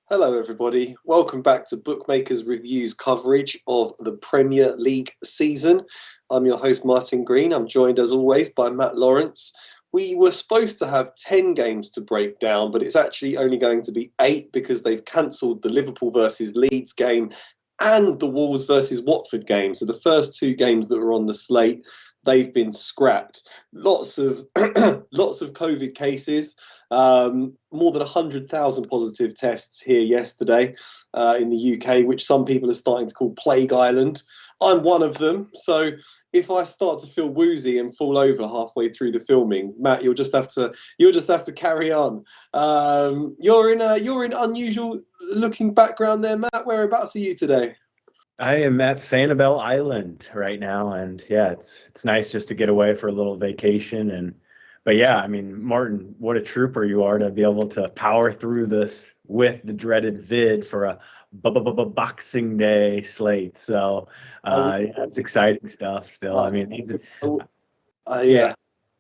Hello, everybody. Welcome back to Bookmakers Reviews coverage of the Premier League season. I'm your host, Martin Green. I'm joined, as always, by Matt Lawrence. We were supposed to have 10 games to break down, but it's actually only going to be 8 because they've cancelled the Liverpool versus Leeds game and the Wolves versus Watford game. So the first 2 games that were on the slate, they've been scrapped. Lots of lots of COVID cases. More than 100,000 positive tests here yesterday in the UK, which some people are starting to call Plague Island. I'm one of them. So if I start to feel woozy and fall over halfway through the filming, Matt, you'll just have to carry on. You're in unusual looking background there, Matt. Whereabouts are you today? I am at Sanibel Island right now, and yeah, it's nice just to get away for a little vacation. But yeah, I mean, Martin, what a trooper you are to be able to power through this with the dreaded vid for a Boxing Day slate. So it's exciting stuff still. I mean, Yeah.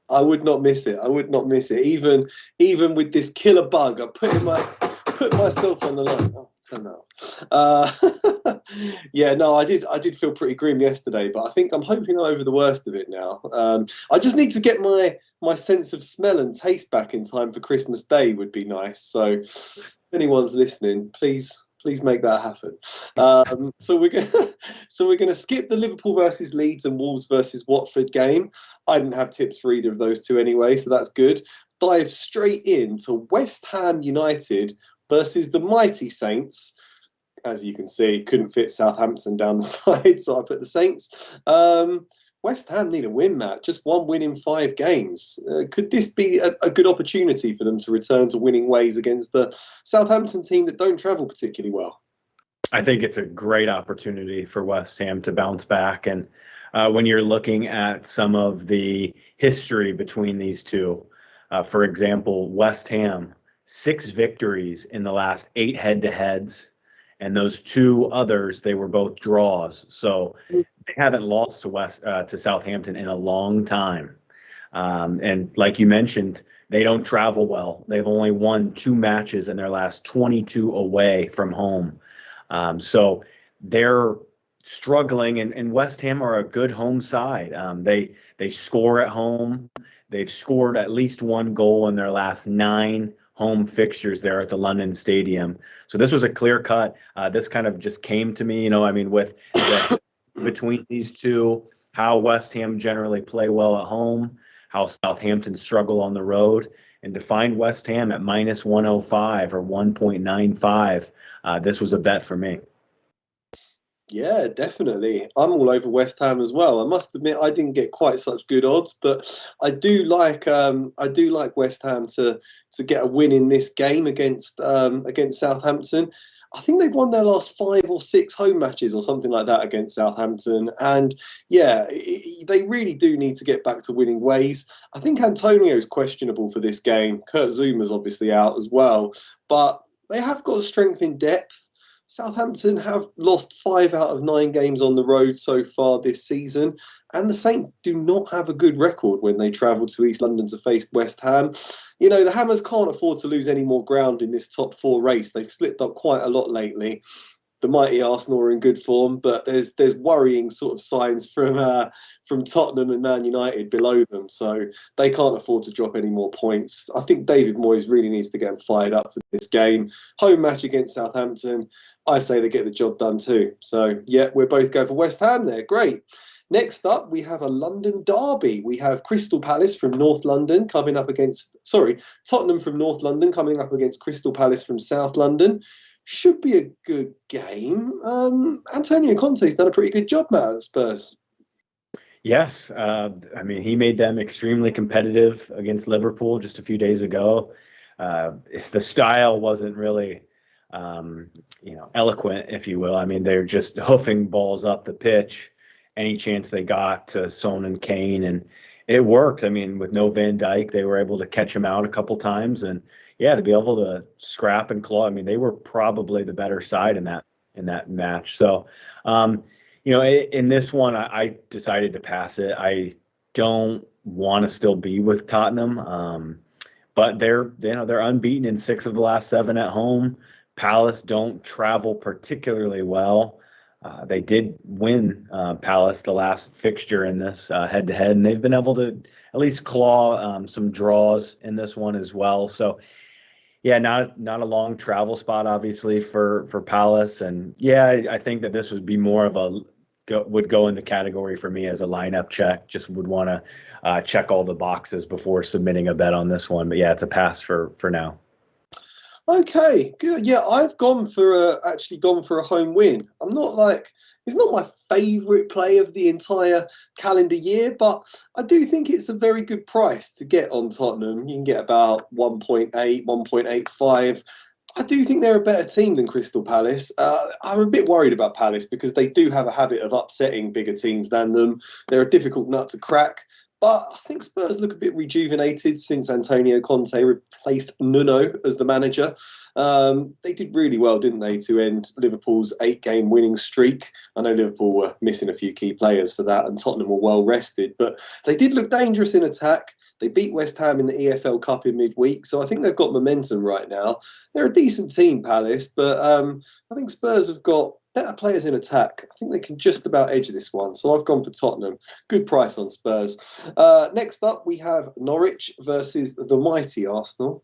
I would not miss it. I would not miss it. Even with this killer bug, I put myself on the line. Oh, turn out. Yeah, no, I did feel pretty grim yesterday, but I think I'm hoping I'm over the worst of it now. I just need to get my sense of smell and taste back in time for Christmas Day would be nice. So if anyone's listening, please make that happen. So we're gonna skip the Liverpool versus Leeds and Wolves versus Watford game. I didn't have tips for either of those two anyway, so that's good. Dive straight into West Ham United versus the mighty Saints. As you can see, couldn't fit Southampton down the side, so I put the Saints. West Ham need a win, Matt. Just one win in 5 games. Could this be a good opportunity for them to return to winning ways against the Southampton team that don't travel particularly well? I think it's a great opportunity for West Ham to bounce back. And when you're looking at some of the history between these two, for example, West Ham, 6 victories in the last 8 head-to-heads. And those 2 others, they were both draws. So they haven't lost to Southampton in a long time. And like you mentioned, they don't travel well. They've only won 2 matches in their last 22 away from home. So they're struggling, and West Ham are a good home side. They score at home. They've scored at least 1 goal in their last 9 home fixtures there at the London Stadium. So this was a clear cut. This kind of just came to me, I mean, with between these two, how West Ham generally play well at home, how Southampton struggle on the road, and to find West Ham at minus 105 or 1.95, this was a bet for me. Yeah, definitely. I'm all over West Ham as well. I must admit, I didn't get quite such good odds, but I do like West Ham to get a win in this game against Southampton. I think they've won their last 5 or 6 home matches or something like that against Southampton. And yeah, they really do need to get back to winning ways. I think Antonio's questionable for this game. Kurt Zuma's obviously out as well, but they have got strength in depth. Southampton have lost 5 out of 9 games on the road so far this season, and the Saints do not have a good record when they travel to East London to face West Ham. The Hammers can't afford to lose any more ground in this top 4 race. They've slipped up quite a lot lately. The mighty Arsenal are in good form, but there's worrying sort of signs from Tottenham and Man United below them, so they can't afford to drop any more points. I think David Moyes really needs to get them fired up for this game. Home match against Southampton. I say they get the job done too. So yeah, we're both going for West Ham there. Great. Next up, we have a London derby. We have Crystal Palace from North London Tottenham from North London coming up against Crystal Palace from South London. Should be a good game. Antonio Conte's done a pretty good job, Matt, at Spurs. Yes. I mean, he made them extremely competitive against Liverpool just a few days ago. The style wasn't really eloquent, if you will. I mean, they're just hoofing balls up the pitch any chance they got to Son and Kane, and it worked. I mean, with no Van Dijk, they were able to catch him out a couple times, and yeah, to be able to scrap and claw. I mean, they were probably the better side in that match. So, in this one, I decided to pass it. I don't want to still be with Tottenham, but they're unbeaten in 6 of the last 7 at home. Palace don't travel particularly well. They did win Palace the last fixture in this head-to-head, and they've been able to at least claw some draws in this one as well. So, yeah, not a long travel spot, obviously, for Palace. And, yeah, I think that this would be more of would go in the category for me as a lineup check. Just would want to check all the boxes before submitting a bet on this one. But, yeah, it's a pass for now. Okay, good. Yeah, I've actually gone for a home win. It's not my favourite play of the entire calendar year, but I do think it's a very good price to get on Tottenham. You can get about 1.8, 1.85. I do think they're a better team than Crystal Palace. I'm a bit worried about Palace because they do have a habit of upsetting bigger teams than them. They're a difficult nut to crack. But I think Spurs look a bit rejuvenated since Antonio Conte replaced Nuno as the manager. They did really well, didn't they, to end Liverpool's 8-game winning streak? I know Liverpool were missing a few key players for that, and Tottenham were well rested. But they did look dangerous in attack. They beat West Ham in the EFL Cup in midweek, so I think they've got momentum right now. They're a decent team, Palace, but I think Spurs have got better players in attack. I think they can just about edge this one. So I've gone for Tottenham. Good price on Spurs. Next up, we have Norwich versus the mighty Arsenal.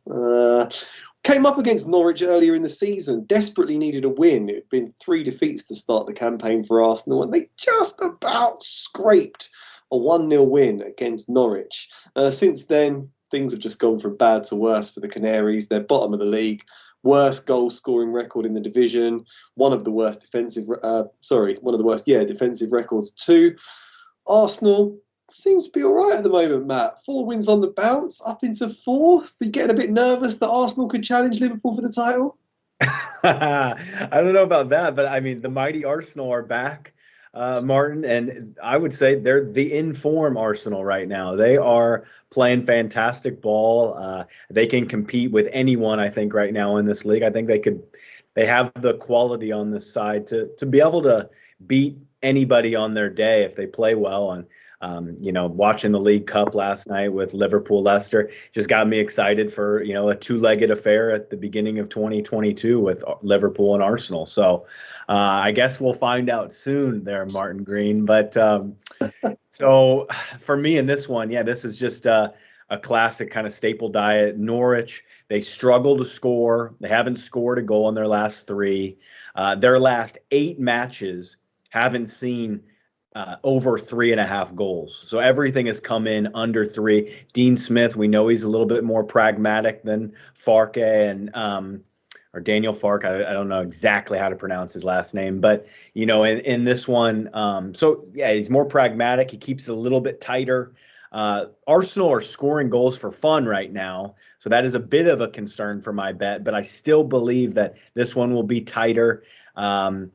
Came up against Norwich earlier in the season, desperately needed a win. It had been 3 defeats to start the campaign for Arsenal, and they just about scraped a 1-0 win against Norwich. Since then, things have just gone from bad to worse for the Canaries. They're bottom of the league. Worst goal scoring record in the division, one of the worst defensive records too. Arsenal seems to be all right at the moment, Matt. 4 wins on the bounce, up into 4th. Are you getting a bit nervous that Arsenal could challenge Liverpool for the title? I don't know about that, but I mean, the mighty Arsenal are back, Martin, and I would say they're the in-form Arsenal right now. They are playing fantastic ball. They can compete with anyone, I think, right now in this league. I think they have the quality on this side to be able to beat anybody on their day if they play well. And watching the League Cup last night with Liverpool, Leicester just got me excited for, a 2-legged affair at the beginning of 2022 with Liverpool and Arsenal. So I guess we'll find out soon there, Martin Green. But so for me in this one, this is just a classic kind of staple diet. Norwich, they struggle to score. They haven't scored a goal in their last 3. Their last 8 matches haven't seen over 3.5 goals. So everything has come in under 3. Dean Smith, we know he's a little bit more pragmatic than Farke or Daniel Farke. I don't know exactly how to pronounce his last name, but in this one, he's more pragmatic. He keeps it a little bit tighter. Arsenal are scoring goals for fun right now, so that is a bit of a concern for my bet, but I still believe that this one will be tighter. I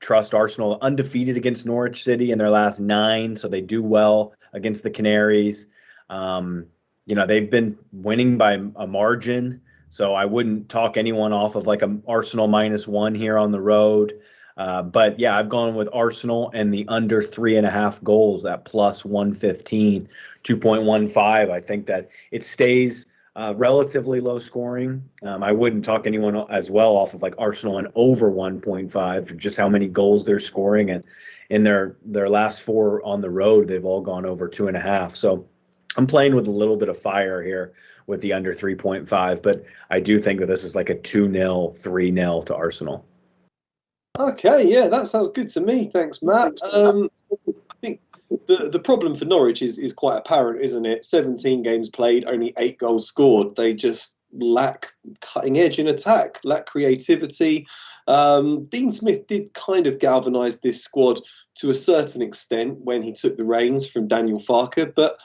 trust Arsenal, undefeated against Norwich City in their last 9, so they do well against the Canaries. They've been winning by a margin, so I wouldn't talk anyone off of like an Arsenal -1 here on the road. I've gone with Arsenal and the under 3.5 goals at plus 115, 2.15. I think that it stays relatively low scoring. I wouldn't talk anyone as well off of like Arsenal and over 1.5 for just how many goals they're scoring. And in their last 4 on the road, they've all gone over 2.5. So I'm playing with a little bit of fire here with the under 3.5, but I do think that this is like a 2-0, 3-0 to Arsenal. Okay, yeah, that sounds good to me. Thanks, Matt. I think the problem for Norwich is quite apparent, isn't it? 17 games played, only 8 goals scored. They just lack cutting edge in attack, lack creativity. Dean Smith did kind of galvanise this squad to a certain extent when he took the reins from Daniel Farke, but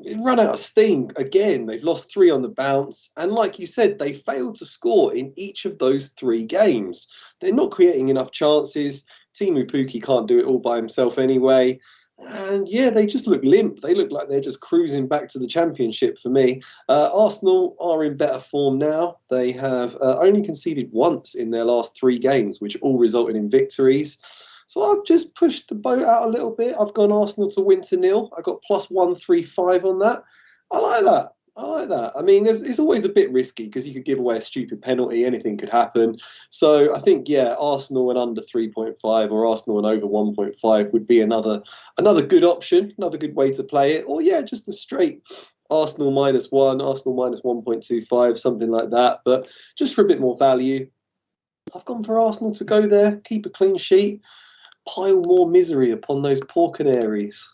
it ran out of steam again. They've lost 3 on the bounce, and like you said, they failed to score in each of those 3 games. They're not creating enough chances. Timu Pukki can't do it all by himself anyway. And they just look limp. They look like they're just cruising back to the Championship for me. Arsenal are in better form now. They have only conceded once in their last 3 games, which all resulted in victories. So I've just pushed the boat out a little bit. I've gone Arsenal to win to 0. I got plus 135 on that. I like that. I like that. I mean, it's always a bit risky because you could give away a stupid penalty. Anything could happen. So I think, yeah, Arsenal and under 3.5 or Arsenal and over 1.5 would be another good option, another good way to play it. Or, yeah, just the straight Arsenal -1, Arsenal -1.25, something like that. But just for a bit more value, I've gone for Arsenal to go there, keep a clean sheet, pile more misery upon those poor Canaries.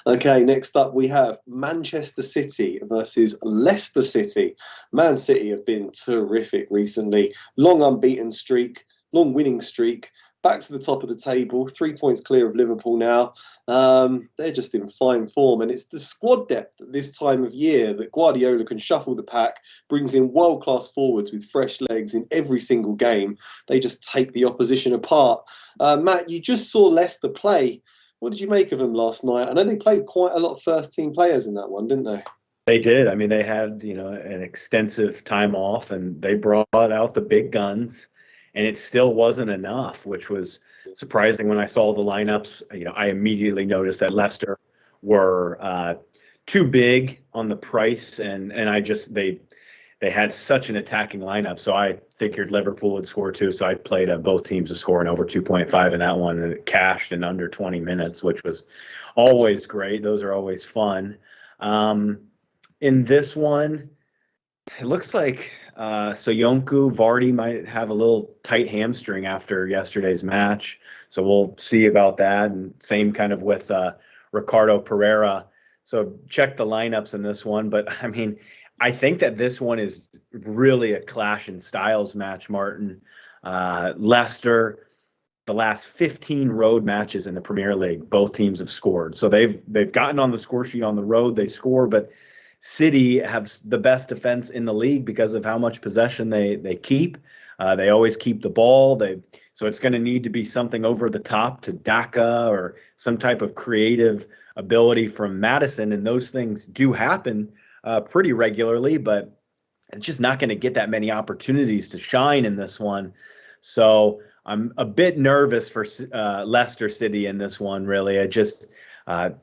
Okay, next up we have Manchester City versus Leicester City. Man City have been terrific recently. Long unbeaten streak, long winning streak. Back to the top of the table, 3 points clear of Liverpool now. They're just in fine form, and it's the squad depth at this time of year that Guardiola can shuffle the pack, brings in world-class forwards with fresh legs in every single game. They just take the opposition apart. Matt, you just saw Leicester play. What did you make of them last night? I know they played quite a lot of first-team players in that one, didn't they? They did. I mean, they had, an extensive time off, and they brought out the big guns, and it still wasn't enough, which was surprising when I saw the lineups. I immediately noticed that Leicester were too big on the price, and they had such an attacking lineup. So I figured Liverpool would score too. So I played both teams to score in over 2.5 in that one, and it cashed in under 20 minutes, which was always great. Those are always fun. In this one, it looks like Soyuncu, Vardy might have a little tight hamstring after yesterday's match. So we'll see about that. And same kind of with Ricardo Pereira. So check the lineups in this one. But, I mean, I think that this one is really a clash in styles match, Martin. Leicester, the last 15 road matches in the Premier League, both teams have scored. So they've gotten on the score sheet on the road, they score, but City have the best defense in the league because of how much possession they keep. They always keep the ball. So it's going to need to be something over the top to Daka or some type of creative ability from Maddison, and those things do happen pretty regularly, but it's just not going to get that many opportunities to shine in this one. So I'm a bit nervous for Leicester City in this one, really.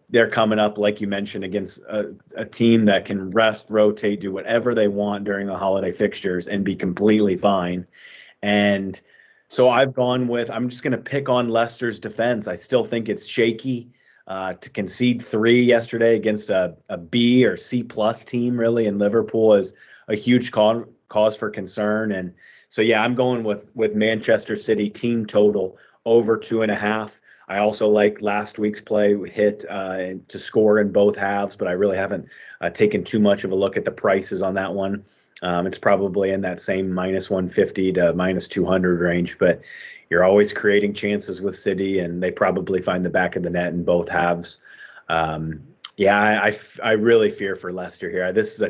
They're coming up, like you mentioned, against a team that can rest, rotate, do whatever they want during the holiday fixtures and be completely fine. And so I'm just going to pick on Leicester's defense. I still think it's shaky. To concede 3 yesterday against a B or C plus team, really, in Liverpool is a huge cause for concern. And so, yeah, I'm going with Manchester City team total over 2.5. I also like last week's play hit to score in both halves, but I really haven't taken too much of a look at the prices on that one. It's probably in that same -150 to -200 range, but you're always creating chances with City, and they probably find the back of the net in both halves. I really fear for Leicester here. This is a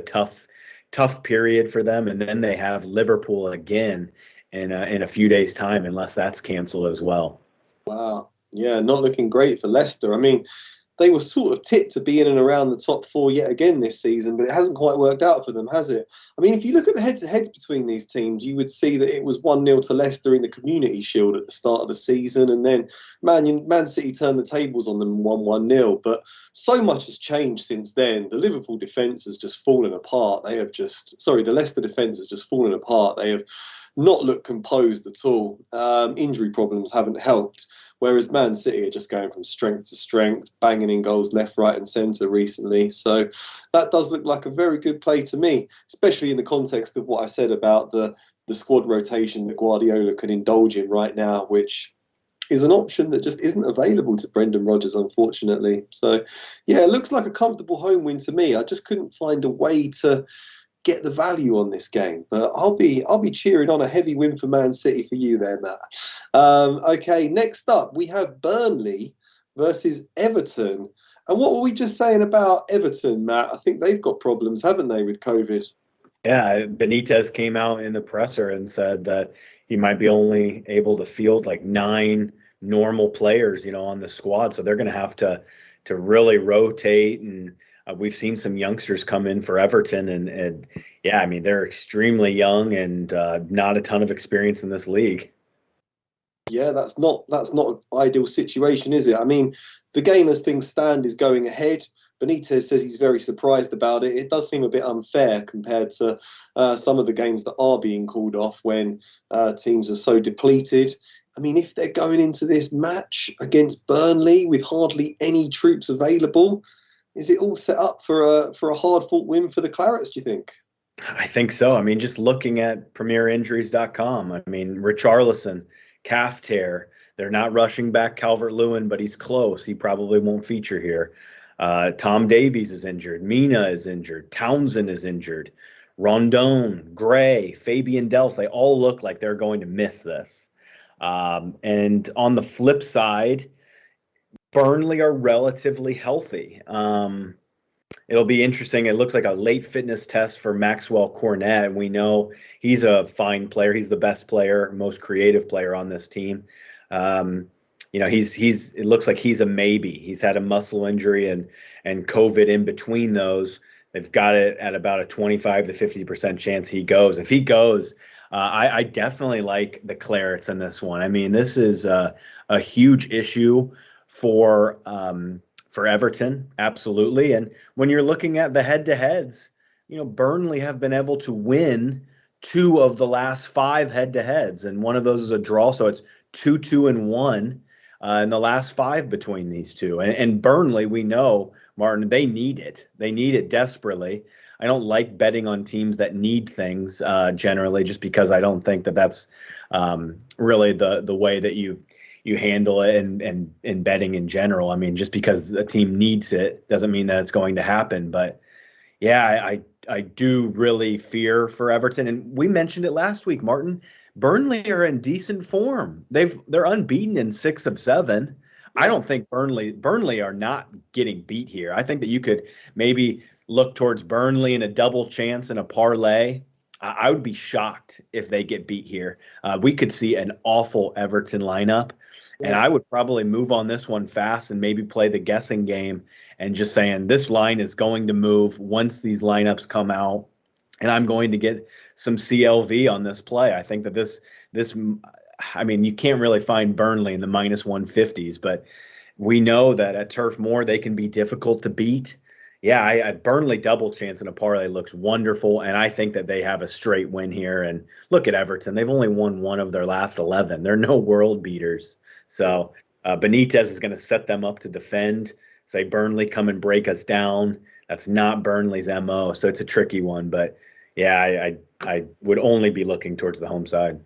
tough period for them, and then they have Liverpool again in a few days' time, unless that's canceled as well. Wow. Yeah, not looking great for Leicester. I mean, they were sort of tipped to be in and around the top 4 yet again this season, but it hasn't quite worked out for them, has it? I mean, if you look at the heads-to-heads between these teams, you would see that it was 1-0 to Leicester in the Community Shield at the start of the season, and then Man City turned the tables on them 1-0. But so much has changed since then. The Liverpool defence has just fallen apart. The Leicester defence has just fallen apart. They have not looked composed at all. Injury problems haven't helped. Whereas Man City are just going from strength to strength, banging in goals left, right and centre recently. So that does look like a very good play to me, especially in the context of what I said about the squad rotation that Guardiola can indulge in right now, which is an option that just isn't available to Brendan Rodgers, unfortunately. So, yeah, it looks like a comfortable home win to me. I just couldn't find a way to get the value on this game, but I'll be cheering on a heavy win for Man City for you there, Matt. Okay, next up we have Burnley versus Everton. And what were we just saying about Everton, Matt? I think they've got problems, haven't they, with COVID? Yeah, Benitez came out in the presser and said that he might be only able to field like 9 normal players, on the squad. So they're going to have to really rotate, and we've seen some youngsters come in for Everton, and yeah, I mean, they're extremely young and not a ton of experience in this league. Yeah, that's not an ideal situation, is it? I mean, the game as things stand is going ahead. Benitez says he's very surprised about it. It does seem a bit unfair compared to some of the games that are being called off when teams are so depleted. I mean, if they're going into this match against Burnley with hardly any troops available, is it all set up for a hard-fought win for the Clarets, do you think? I think so. I mean, just looking at premierinjuries.com, I mean, Richarlison, calf tear. They're not rushing back Calvert-Lewin, but he's close. He probably won't feature here. Tom Davies is injured. Mina is injured. Townsend is injured. Rondon, Gray, Fabian Delph, they all look like they're going to miss this. And on the flip side, Burnley are relatively healthy. It'll be interesting. It looks like a late fitness test for Maxwell Cornet. And we know he's a fine player. He's the best player, most creative player on this team. It looks like he's a maybe. He's had a muscle injury and COVID in between those. They've got it at about a 25 to 50% chance he goes. If he goes, I definitely like the Clarets in this one. I mean, this is a huge issue for Everton, absolutely. And when you're looking at the head-to-heads, Burnley have been able to win 2 of the last 5 head-to-heads, and one of those is a draw, so it's 2-2-1 in the last 5 between these two. And Burnley, we know, Martin, they need it. They need it desperately. I don't like betting on teams that need things generally, just because I don't think that that's really the way that you handle it and betting in general. I mean, just because a team needs it doesn't mean that it's going to happen. But yeah, I do really fear for Everton. And we mentioned it last week, Martin. Burnley are in decent form. They're unbeaten in 6 of 7. I don't think Burnley are not getting beat here. I think that you could maybe look towards Burnley in a double chance and a parlay. I would be shocked if they get beat here. We could see an awful Everton lineup. And I would probably move on this one fast and maybe play the guessing game and just saying this line is going to move once these lineups come out. And I'm going to get some CLV on this play. I think that this, I mean, you can't really find Burnley in the minus 150s, but we know that at Turf Moor, they can be difficult to beat. Yeah, Burnley double chance in a parlay looks wonderful, and I think that they have a straight win here. And look at Everton. They've only won 1 of their last 11. They're no world beaters. So Benitez is going to set them up to defend, say Burnley come and break us down. That's not Burnley's MO, so it's a tricky one. But, yeah, I would only be looking towards the home side.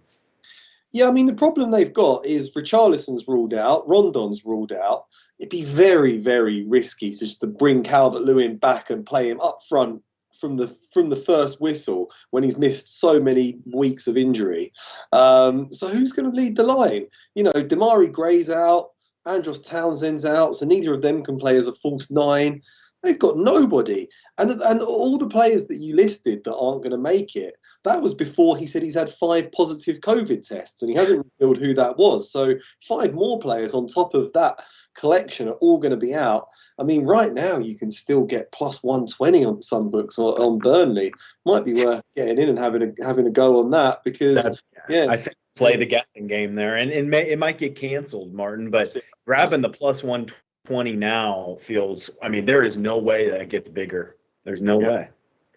Yeah, I mean, the problem they've got is Richarlison's ruled out, Rondon's ruled out. It'd be very, very risky just to bring Calvert-Lewin back and play him up front from the first whistle when he's missed so many weeks of injury. So who's going to lead the line? Damari Gray's out, Andros Townsend's out, so neither of them can play as a false 9. They've got nobody. And all the players that you listed that aren't going to make it, that was before he said he's had 5 positive COVID tests, and he hasn't revealed who that was. So 5 more players on top of that collection are all going to be out. I mean, right now you can still get plus 120 on some books on Burnley. Might be worth getting in and having a go on that because I think play the guessing game there, and it might get canceled, Martin. But grabbing the plus 120 now feels. I mean, there is no way that it gets bigger. There's no way.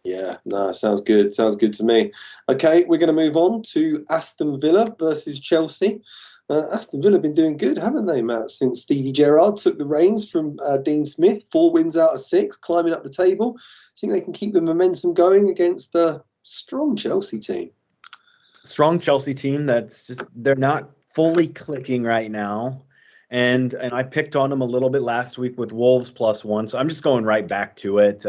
Yeah, no, sounds good. Sounds good to me. Okay, we're going to move on to Aston Villa versus Chelsea. Aston Villa have been doing good, haven't they, Matt, since Stevie Gerrard took the reins from Dean Smith? 4 wins out of 6, climbing up the table. Do you think they can keep the momentum going against the strong Chelsea team? Strong Chelsea team they're not fully clicking right now. And I picked on them a little bit last week with Wolves +1, so I'm just going right back to it.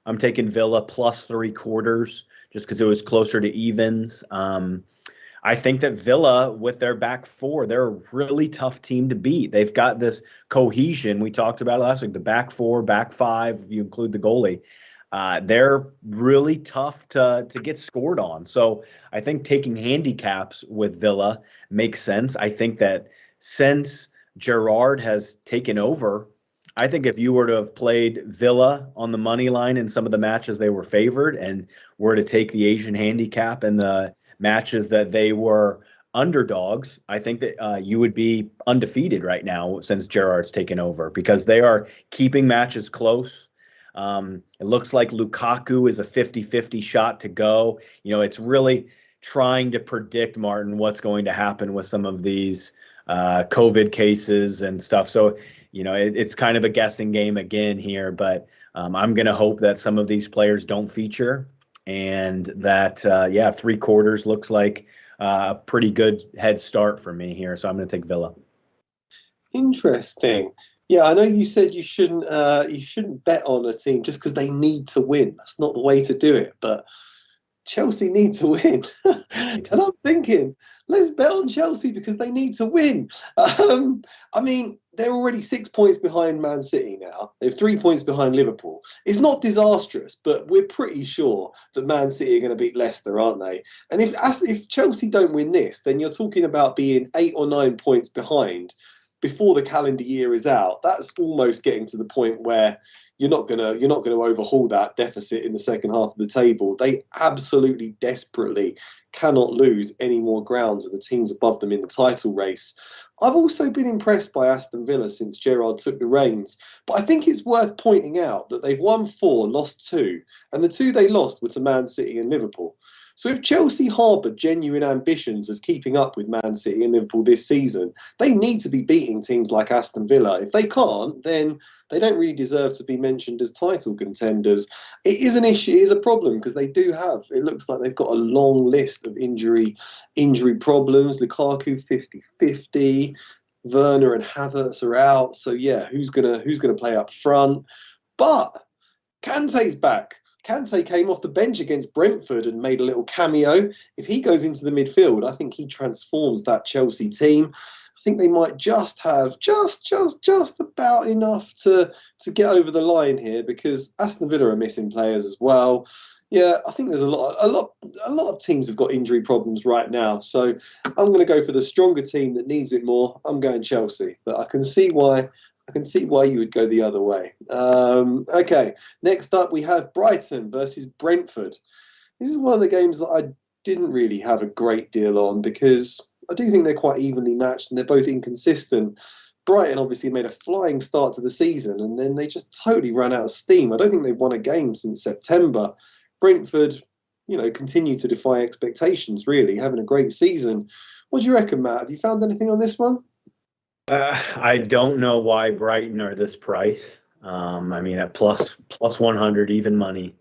I'm taking Villa +3/4 just because it was closer to evens. I think that Villa, with their back 4, they're a really tough team to beat. They've got this cohesion. We talked about it last week, the back 4, back 5, if you include the goalie. They're really tough to get scored on. So I think taking handicaps with Villa makes sense. I think that since Gerrard has taken over, I think if you were to have played Villa on the money line in some of the matches they were favored and were to take the Asian handicap in the matches that they were underdogs, I think that you would be undefeated right now since Gerrard's taken over because they are keeping matches close. It looks like Lukaku is a 50-50 shot to go. It's really trying to predict, Martin, what's going to happen with some of these COVID cases and stuff. So, it's kind of a guessing game again here, but I'm going to hope that some of these players don't feature and that, 3/4 looks like a pretty good head start for me here. So I'm going to take Villa. Interesting. Yeah, I know you said you shouldn't bet on a team just because they need to win. That's not the way to do it. But Chelsea need to win, and I'm thinking, let's bet on Chelsea because they need to win. I mean, they're already 6 points behind Man City now. They're 3 points behind Liverpool. It's not disastrous, but we're pretty sure that Man City are going to beat Leicester, aren't they? And if Chelsea don't win this, then you're talking about being 8 or 9 points behind before the calendar year is out. That's almost getting to the point where you're not gonna overhaul that deficit in the second half of the table. They absolutely desperately cannot lose any more ground to the teams above them in the title race. I've also been impressed by Aston Villa since Gerrard took the reins, but I think it's worth pointing out that they've won 4, lost 2, and the 2 they lost were to Man City and Liverpool. So if Chelsea harbour genuine ambitions of keeping up with Man City and Liverpool this season, they need to be beating teams like Aston Villa. If they can't, then they don't really deserve to be mentioned as title contenders. It is an issue, it is a problem, because it looks like they've got a long list of injury problems. Lukaku 50-50, Werner and Havertz are out. So yeah, who's gonna play up front? But Kante's back. Kante came off the bench against Brentford and made a little cameo. If he goes into the midfield, I think he transforms that Chelsea team. I think they might just have just about enough to get over the line here, because Aston Villa are missing players as well. Yeah, I think there's a lot of teams have got injury problems right now. So I'm going to go for the stronger team that needs it more. I'm going Chelsea, but I can see why you would go the other way. Okay, next up we have Brighton versus Brentford. This is one of the games that I didn't really have a great deal on because I do think they're quite evenly matched and they're both inconsistent. Brighton obviously made a flying start to the season and then they just totally ran out of steam. I don't think they've won a game since September. Brentford, continue to defy expectations, really, having a great season. What do you reckon, Matt? Have you found anything on this one? I don't know why Brighton are this price. At plus 100 even money.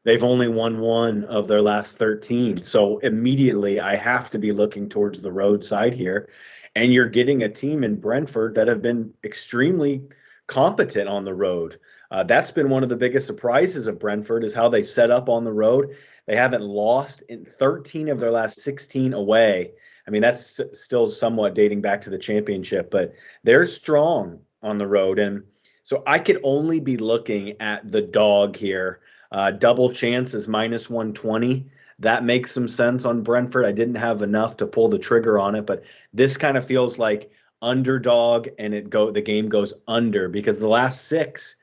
They've only won 1 of their last 13. So immediately I have to be looking towards the road side here. And you're getting a team in Brentford that have been extremely competent on the road. That's been one of the biggest surprises of Brentford, is how they set up on the road. They haven't lost in 13 of their last 16 away. That's still somewhat dating back to the championship, but they're strong on the road. And so I could only be looking at the dog here. Double chance is minus 120. That makes some sense on Brentford. I didn't have enough to pull the trigger on it, but this kind of feels like underdog, and the game goes under, because the last 6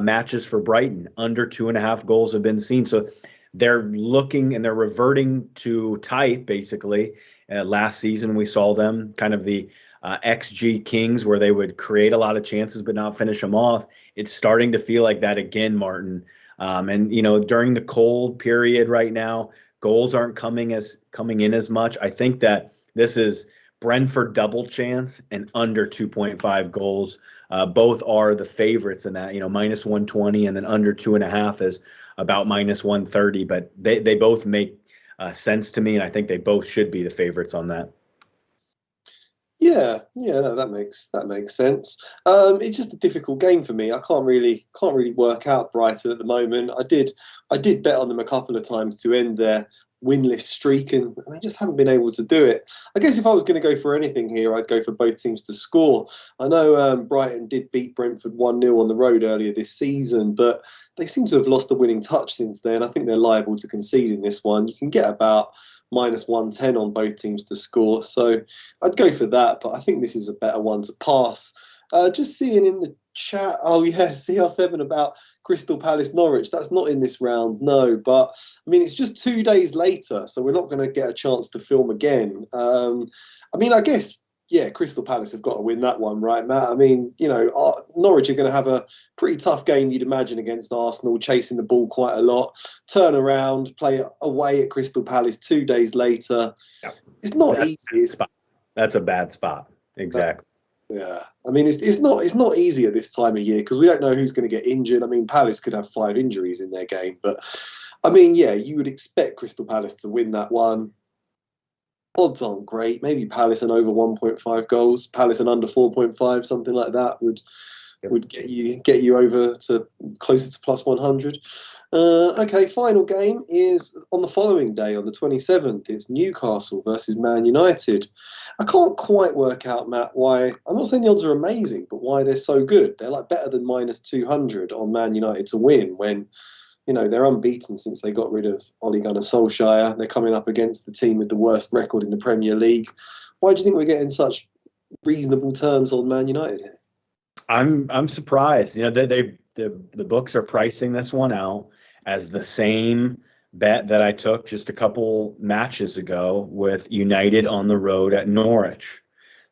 matches for Brighton, under 2.5 goals have been seen. So they're looking and they're reverting to type, basically. Last season, we saw them kind of the XG Kings, where they would create a lot of chances but not finish them off. It's starting to feel like that again, Martin. During the cold period right now, goals aren't coming in as much. I think that this is Brentford double chance and under 2.5 goals. Both are the favorites in that, minus 120, and then under 2.5 is about minus 130. But they both make sense to me, and I think they both should be the favorites on that. Yeah, that makes sense. It's just a difficult game for me. I can't really work out Brighton at the moment. I did bet on them a couple of times to end their winless streak, and they just haven't been able to do it. I guess if I was going to go for anything here, I'd go for both teams to score. I know Brighton did beat Brentford 1-0 on the road earlier this season, but they seem to have lost the winning touch since then. I think they're liable to concede in this one. You can get about minus 110 on both teams to score, so I'd go for that, but I think this is a better one to pass. Just seeing in the chat, CR7 about Crystal Palace Norwich. That's not in this round, no, but it's just 2 days later, so we're not going to get a chance to film again. I guess yeah, Crystal Palace have got to win that one, right, Matt? I mean, Norwich are going to have a pretty tough game, you'd imagine, against Arsenal, chasing the ball quite a lot. Turn around, play away at Crystal Palace 2 days later. Yeah. It's not easy. That's a bad spot. Exactly. Yeah, I mean, it's not easy at this time of year because we don't know who's going to get injured. I mean, Palace could have 5 injuries in their game, but I mean, yeah, you would expect Crystal Palace to win that one. Odds aren't great. Maybe Palace and over 1.5 goals, Palace and under 4.5, something like that would get you over to closer to plus 100. Okay, final game is on the following day, on the 27th. It's Newcastle versus Man United. I can't quite work out, Matt, why. I'm not saying the odds are amazing, but why they're so good. They're like better than minus 200 on Man United to win when, they're unbeaten since they got rid of Ole Gunnar Solskjaer. They're coming up against the team with the worst record in the Premier League. Why do you think we're getting such reasonable terms on Man United here? I'm surprised. The books are pricing this one out as the same bet that I took just a couple matches ago with United on the road at Norwich.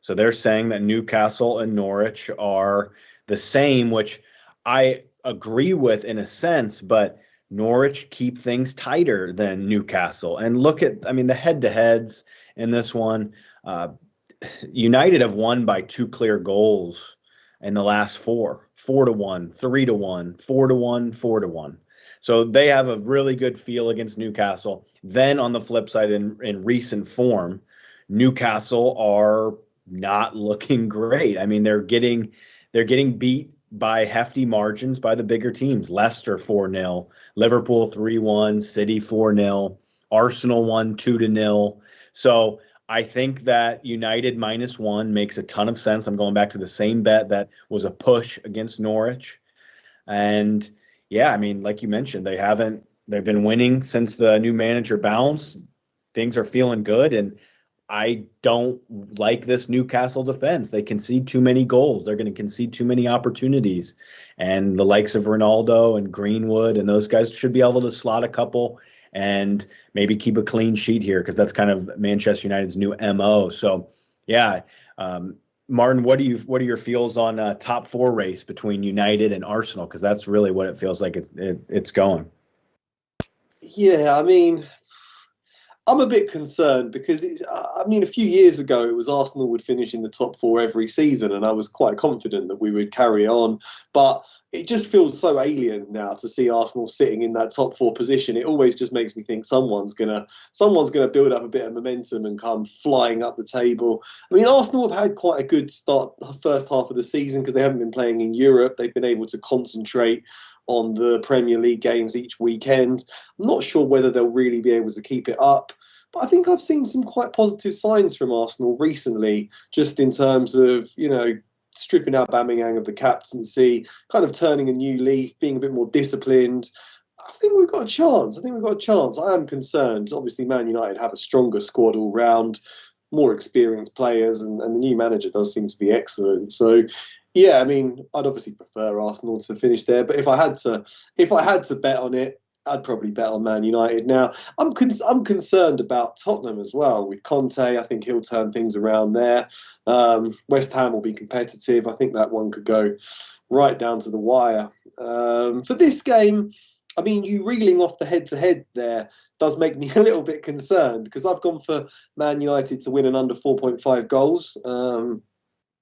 So they're saying that Newcastle and Norwich are the same, which I agree with in a sense, but Norwich keep things tighter than Newcastle. And look at, the head-to-heads in this one. United have won by 2 clear goals in the last 4 4-1, 3-1, 4-1, 4-1. So they have a really good feel against Newcastle. Then on the flip side, in recent form, Newcastle are not looking great. They're getting beat by hefty margins by the bigger teams. Leicester 4-0, Liverpool 3-1, City 4-0, Arsenal won 2-0. So I think that United -1 makes a ton of sense. I'm going back to the same bet that was a push against Norwich. And yeah, like you mentioned, they've been winning since the new manager bounced. Things are feeling good. And I don't like this Newcastle defense. They concede too many goals. They're going to concede too many opportunities. And the likes of Ronaldo and Greenwood and those guys should be able to slot a couple and maybe keep a clean sheet here because that's kind of Manchester United's new MO. So, yeah, Martin, what are your feels on top 4 race between United and Arsenal? Because that's really what it feels like it's going. Yeah, I'm a bit concerned because a few years ago it was Arsenal would finish in the top 4 every season, and I was quite confident that we would carry on. But it just feels so alien now to see Arsenal sitting in that top 4 position. It always just makes me think someone's gonna build up a bit of momentum and come flying up the table. Arsenal have had quite a good start first half of the season because they haven't been playing in Europe. They've been able to concentrate on the Premier League games each weekend. I'm not sure whether they'll really be able to keep it up, but I think I've seen some quite positive signs from Arsenal recently, just in terms of, stripping out Aubameyang of the captaincy, kind of turning a new leaf, being a bit more disciplined. I think we've got a chance. I am concerned. Obviously, Man United have a stronger squad all round, more experienced players, and the new manager does seem to be excellent. So, yeah, I'd obviously prefer Arsenal to finish there, but if I had to bet on it, I'd probably bet on Man United. Now, I'm concerned about Tottenham as well with Conte. I think he'll turn things around there. West Ham will be competitive. I think that one could go right down to the wire. For this game, you reeling off the head-to-head there does make me a little bit concerned because I've gone for Man United to win an under 4.5 goals.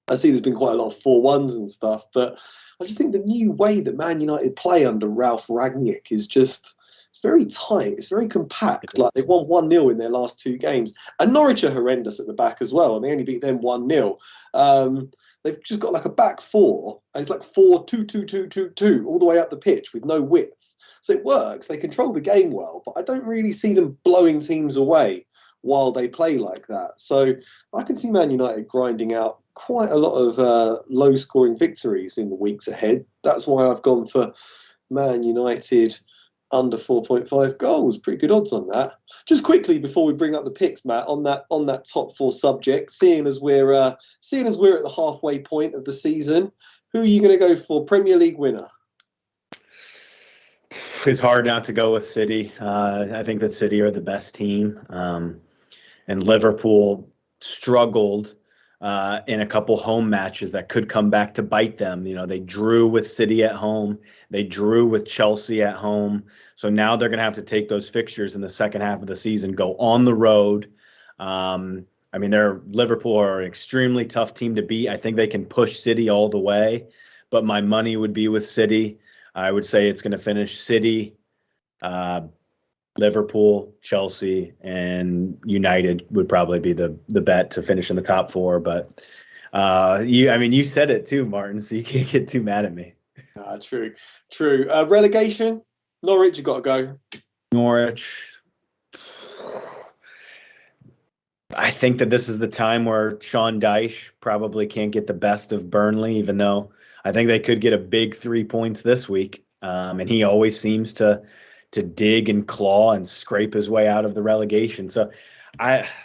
I see there's been quite a lot of 4-1s and stuff, but I just think the new way that Man United play under Ralph Rangnick is it's very tight. It's very compact. Like they've won 1-0 in their last 2 games. And Norwich are horrendous at the back as well, and they only beat them 1-0. They've just got like a back 4, and it's like 4-2-2-2-2-2 all the way up the pitch with no width. So it works. They control the game well, but I don't really see them blowing teams away while they play like that. So I can see Man United grinding out quite a lot of low-scoring victories in the weeks ahead. That's why I've gone for Man United under 4.5 goals. Pretty good odds on that. Just quickly before we bring up the picks, Matt, on that top 4 subject, seeing as we're at the halfway point of the season, who are you going to go for Premier League winner? It's hard not to go with City. I think that City are the best team. And Liverpool struggled in a couple home matches that could come back to bite them. You know, they drew with City at home. They drew with Chelsea at home. So now they're going to have to take those fixtures in the second half of the season, go on the road. I mean, Liverpool are an extremely tough team to beat. I think they can push City all the way, but my money would be with City. I would say it's going to finish City, Liverpool, Chelsea, and United would probably be the bet to finish in the top four. But you said it too, Martin, so you can't get too mad at me. True. Relegation, Norwich, you got to go. Norwich. I think that this is the time where Sean Dyche probably can't get the best of Burnley, even though I think they could get a big 3 points this week. And he always seems to dig and claw and scrape his way out of the relegation. So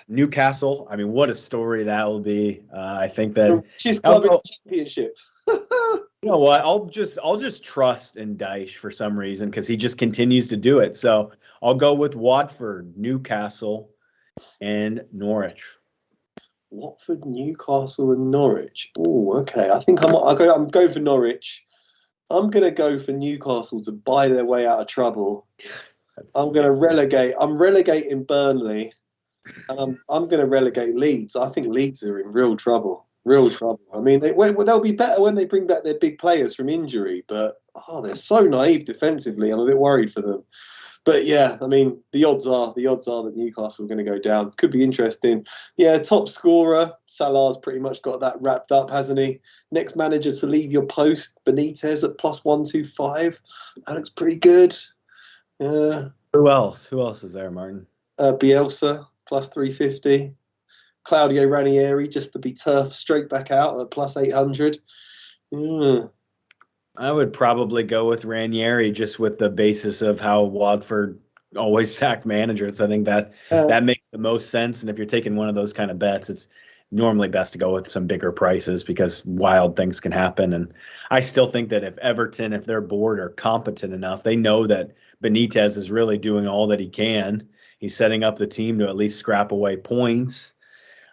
Newcastle, I mean, what a story that will be. I think that she's clubbing championship. You know what? I'll just trust in Dyche for some reason because he just continues to do it. So I'll go with Watford, Newcastle, and Norwich. Watford, Newcastle, and Norwich. Oh, okay. I think I'm going for Norwich. I'm going to go for Newcastle to buy their way out of trouble. I'm going to relegate. I'm relegating Burnley. And I'm going to relegate Leeds. I think Leeds are in real trouble. Real trouble. I mean, they'll be better when they bring back their big players from injury. But, they're so naive defensively. I'm a bit worried for them. But yeah, I mean, the odds are that Newcastle are going to go down. Could be interesting. Yeah, top scorer, Salah's pretty much got that wrapped up, hasn't he? Next manager to leave your post, Benitez at +125. That looks pretty good. Who else? Who else is there, Martin? Bielsa +350. Claudio Ranieri just to be turf straight back out at +800. I would probably go with Ranieri just with the basis of how Watford always sack managers. I think that makes the most sense. And if you're taking one of those kind of bets, it's normally best to go with some bigger prices because wild things can happen. And I still think that if Everton, if their board are competent enough, they know that Benitez is really doing all that he can. He's setting up the team to at least scrap away points.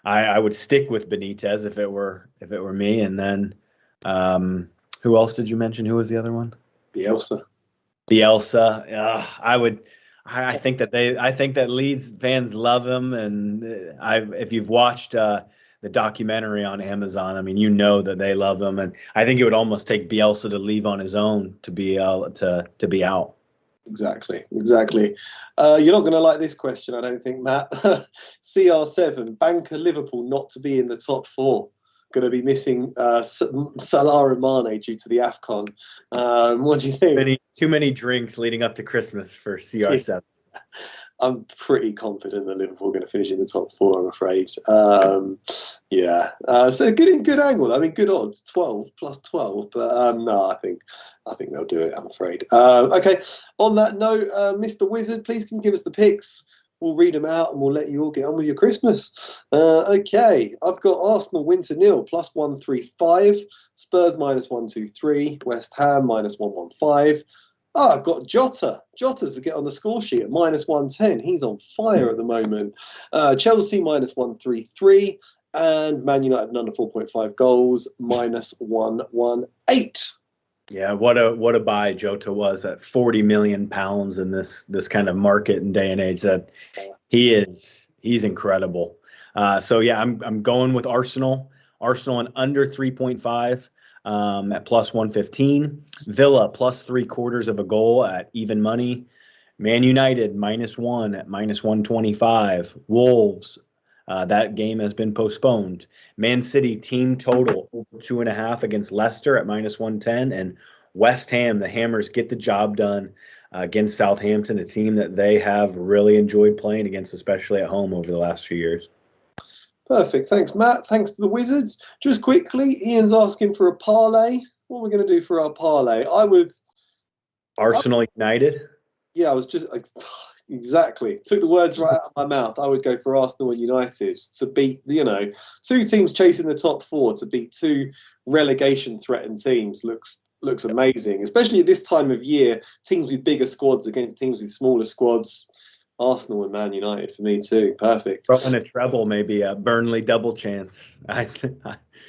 I would stick with Benitez if it were me. And then who else did you mention? Who was the other one? Bielsa. I think that Leeds fans love him, and if you've watched the documentary on Amazon, I mean, you know that they love him, and I think it would almost take Bielsa to leave on his own to be out. Exactly. You're not going to like this question, I don't think, Matt. CR7, banker Liverpool not to be in the top four. Going to be missing Salah and Mane due to the AFCON. What do you think? Too many drinks leading up to Christmas for CR7. I'm pretty confident that Liverpool are going to finish in the top four, I'm afraid. So good angle. I mean, good odds, 12 +12. But no, I think they'll do it, I'm afraid. Okay, on that note, Mr. Wizard, please can you give us the picks? We'll read them out and we'll let you all get on with your Christmas. Okay, I've got Arsenal win to nil +135, Spurs -123, West Ham -115. I've got Jota to get on the score sheet at -110. He's on fire at the moment. Chelsea -133 and Man United under 4.5 goals -118. Yeah, what a buy Jota was at £40 million in this kind of market and day and age. That he's incredible. So yeah, I'm going with Arsenal and under 3.5 at +115. Villa +3/4 of a goal at even money. Man United -1 at -125. Wolves. That game has been postponed. Man City team total over 2.5 against Leicester at -110, and West Ham, the Hammers, get the job done against Southampton, a team that they have really enjoyed playing against, especially at home over the last few years. Perfect. Thanks, Matt. Thanks to the Wizards. Just quickly, Ian's asking for a parlay. What are we going to do for our parlay? Arsenal United. Yeah, I was just exactly took the words right out of my mouth. I would go for Arsenal and United to beat, two teams chasing the top four, to beat two relegation threatened teams looks amazing, especially at this time of year. Teams with bigger squads against teams with smaller squads. Arsenal and Man United for me too. Perfect. Throwing a treble, maybe a Burnley double chance.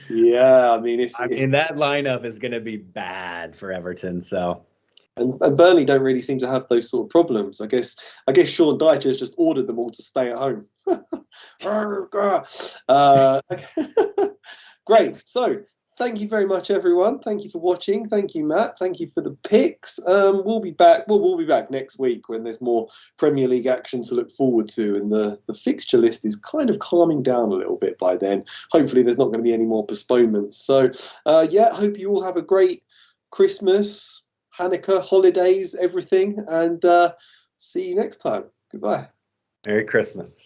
Yeah, I mean, I mean that lineup is going to be bad for Everton. So, and Burnley don't really seem to have those sort of problems. I guess Sean Dyche has just ordered them all to stay at home. Great. So, thank you very much, everyone. Thank you for watching. Thank you, Matt. Thank you for the picks. We'll be back. Well, we'll be back next week when there's more Premier League action to look forward to, and the fixture list is kind of calming down a little bit by then. Hopefully, there's not going to be any more postponements. So, yeah, hope you all have a great Christmas, Hanukkah, holidays, everything, and see you next time. Goodbye. Merry Christmas.